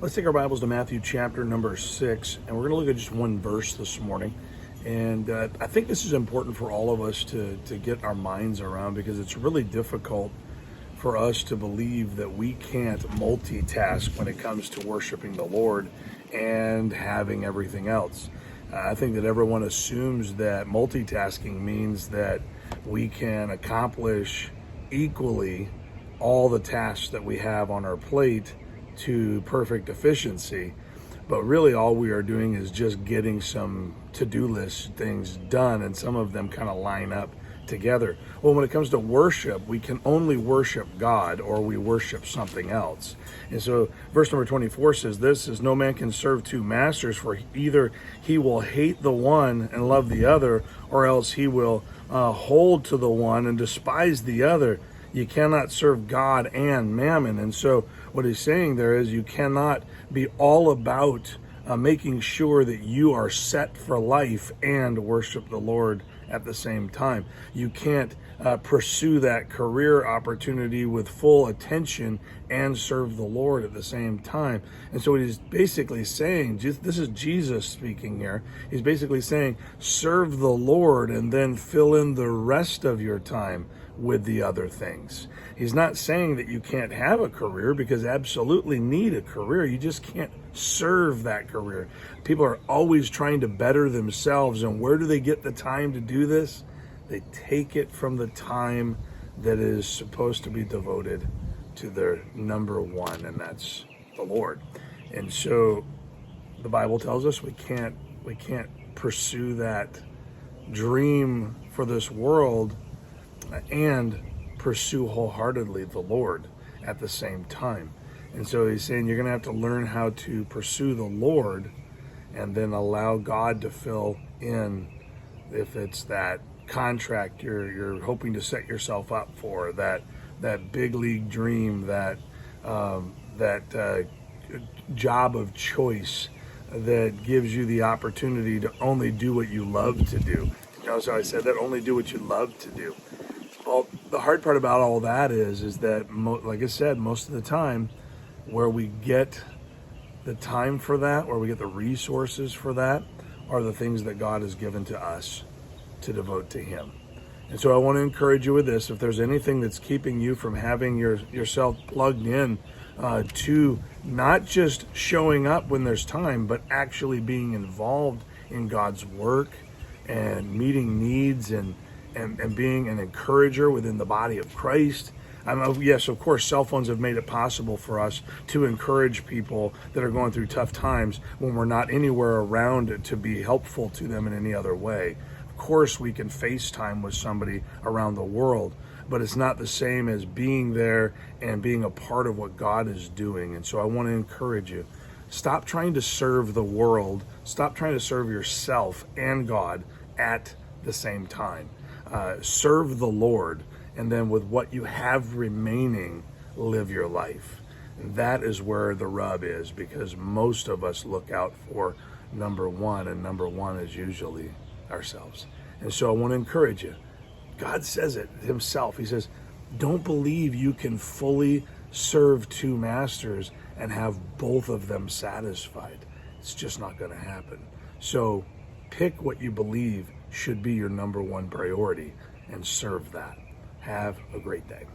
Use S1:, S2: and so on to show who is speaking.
S1: Let's take our Bibles to Matthew chapter number 6, and we're going to look at just one verse this morning. And I think this is important for all of us to get our minds around, because it's really difficult for us to believe that we can't multitask when it comes to worshiping the Lord and having everything else. I think that everyone assumes that multitasking means that we can accomplish equally all the tasks that we have on our plate to perfect efficiency, but really all we are doing is just getting some to-do list things done, and some of them kind of line up together. Well, when it comes to worship, we can only worship God or we worship something else. And so verse number 24 says this, is no man can serve two masters, for either he will hate the one and love the other, or else he will hold to the one and despise the other. You cannot serve God and mammon. And so what he's saying there is you cannot be all about making sure that you are set for life and worship the Lord at the same time. You can't pursue that career opportunity with full attention and serve the Lord at the same time. And so what he's basically saying, this is Jesus speaking here, he's basically saying serve the Lord and then fill in the rest of your time with the other things. He's not saying that you can't have a career, because absolutely need a career. You just can't serve that career. People are always trying to better themselves, and where do they get the time to do this? They take it from the time that is supposed to be devoted to their number one, and that's the Lord. And so the Bible tells us we can't pursue that dream for this world and pursue wholeheartedly the Lord at the same time. And so he's saying you're going to have to learn how to pursue the Lord and then allow God to fill in. If it's that contract you're hoping to set yourself up for, that big league dream, that job of choice that gives you the opportunity to only do what you love to do. So I said that, only do what you love to do. Well, the hard part about all that is that, like I said, most of the time, where we get the time for that, where we get the resources for that, are the things that God has given to us to devote to Him. And so I want to encourage you with this. If there's anything that's keeping you from having yourself plugged in to not just showing up when there's time, but actually being involved in God's work and meeting needs and being an encourager within the body of Christ. Yes, of course, cell phones have made it possible for us to encourage people that are going through tough times when we're not anywhere around to be helpful to them in any other way. Of course, we can FaceTime with somebody around the world, but it's not the same as being there and being a part of what God is doing. And so I want to encourage you, stop trying to serve the world, stop trying to serve yourself and God at the same time. Serve the Lord, and then with what you have remaining, live your life. And that is where the rub is, because most of us look out for number one, and number one is usually ourselves. And so I want to encourage you. God says it himself. He says, don't believe you can fully serve two masters and have both of them satisfied. It's just not going to happen. So pick what you believe should be your number one priority and serve that. Have a great day.